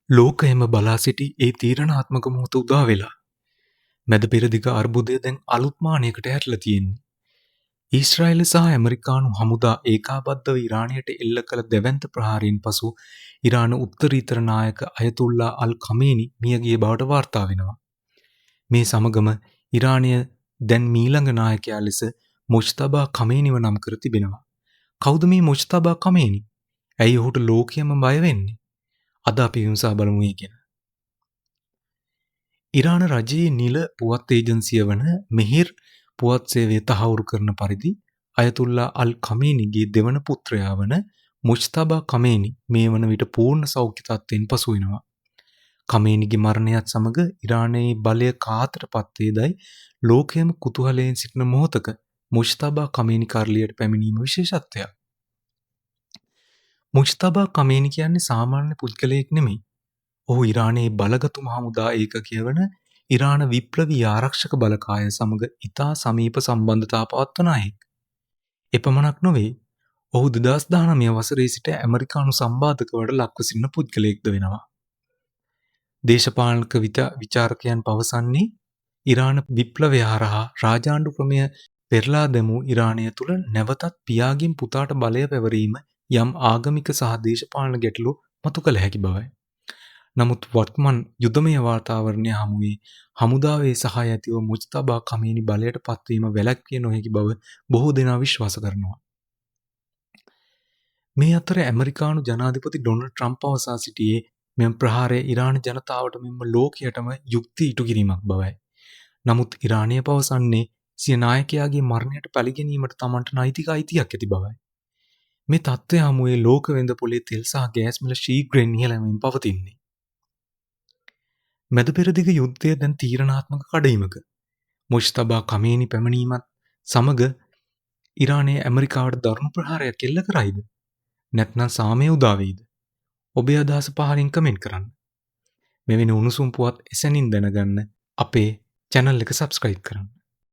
ලෝකයම බලා සිටි ඒ තීරණාත්මක මොහොත උදා වෙලා. මැද පෙරදිග අර්බුදය දැන් අලුත් මානයකට ඇරලා තියෙන්නේ. ඊශ්‍රායල සහ ඇමරිකානු හමුදා ඒකාබද්ධව ඉරානයට එල්ල කළ දැවැන්ත ප්‍රහාරයෙන් පසු ඉරාන උත්තරීතර නායක අයතුල්ලා අල් ඛමේනි මියගිය බවට වාර්තා වෙනවා. මේ සමගම ඉරානය දැන් මීළඟ නායකයා ලෙස මුජ්තබා ඛමේනිව නම් කර තිබෙනවා. කවුද මේ මුජ්තබා ඛමේනි? ඇයි ඔහුට ලෝකයම බය වෙන්නේ? අද අපි විමසා බලමු ඒ ගැන. ඉරාන රජයේ නිල පුවත් ඒජන්සිය වන මෙහිර් පුවත් සේවය තහවුරු කරන පරිදි අයතුල්ලා අල් ඛමේනිගේ දෙවන පුත්‍රයා වන මුජ්තබා ඛමේනි මේ වන විට පූර්ණ සෞඛ්‍ය තත්ත්වයෙන් පසු වෙනවා. ඛමේනිගේ මරණයත් සමග ඉරානයේ බලය කාතට පත් වේදයි ලෝකයම කුතුහලයෙන් සිටින මොහොතක මුජ්තබා ඛමේනි කරලියට පැමිණීම විශේෂත්වයක්. මුජ්තබා ඛමේනි කියන්නේ සාමාන්‍ය පුද්ගලයෙක් නෙමෙයි. ඔහු ඉරානයේ බලගතුම හමුදා ඒකකය වන ඉරාන විප්ලවී ආරක්ෂක බලකාය සමග ඉතා සමීප සම්බන්ධතා පවත්වන අයෙක්. එපමණක් නොවේ, ඔහු 2019 වසරේ සිට ඇමරිකානු සම්බාධකවට ලක්ව සිටින පුද්ගලයෙක්ද වෙනවා. දේශපාලනික විචාරකයන් පවසන්නේ ඉරාන විප්ලවය හරහා රාජාණ්ඩු ක්‍රමය පෙරලා දැමූ ඉරානය තුළ නැවතත් පියාගෙන් පුතාට බලය පැවරීම යම් ආගමික සහ දේශපාලන ගැටලු මතු කළ හැකි බවයි. නමුත් වර්තමාන යුදමය වාතාවරණය හමුවේ හමුදාවේ සහාය ඇතිව මුජ්තබා ඛමේනි බලයට පත්වීම වැළැක්විය නොහැකි බව බොහෝ දෙනා විශ්වාස කරනවා. මේ අතර ඇමරිකානු ජනාධිපති ඩොනල්ඩ් ට්‍රම්ප් පවසා සිටියේ මෙම ප්‍රහාරය ඉරාන ජනතාවට මෙන්ම ලෝකයටම යුක්ති ඉටු කිරීමක් බවයි. නමුත් ඉරානය පවසන්නේ සිය නායකයාගේ මරණයට පළිගැනීමට තමන්ට නෛතික අයිතියක් ඇති බවයි. මේ තත්ත්වය හමුවේ ලෝක වෙළඳ පොලේ තෙල් සහ ගෑස් මිල ශීඝ්‍රයෙන් ඉහළ යමින් පවතින්නේ. මැද පෙරදිග යුද්ධය දැන් තීරණාත්මක කඩඉමක. මුජ්තබා ඛමේනි පැමිණීමත් සමග ඉරානයේ ඇමරිකාවට දරුණු ප්‍රහාරයක් එල්ල කරයිද? නැත්නම් සාමය උදා වෙයිද? ඔබේ අදහස පහලින් කමෙන්ට් කරන්න. මෙවැනි උණුසුම් පුවත් එසැනින් දැනගන්න අපේ channel එක subscribe කරන්න.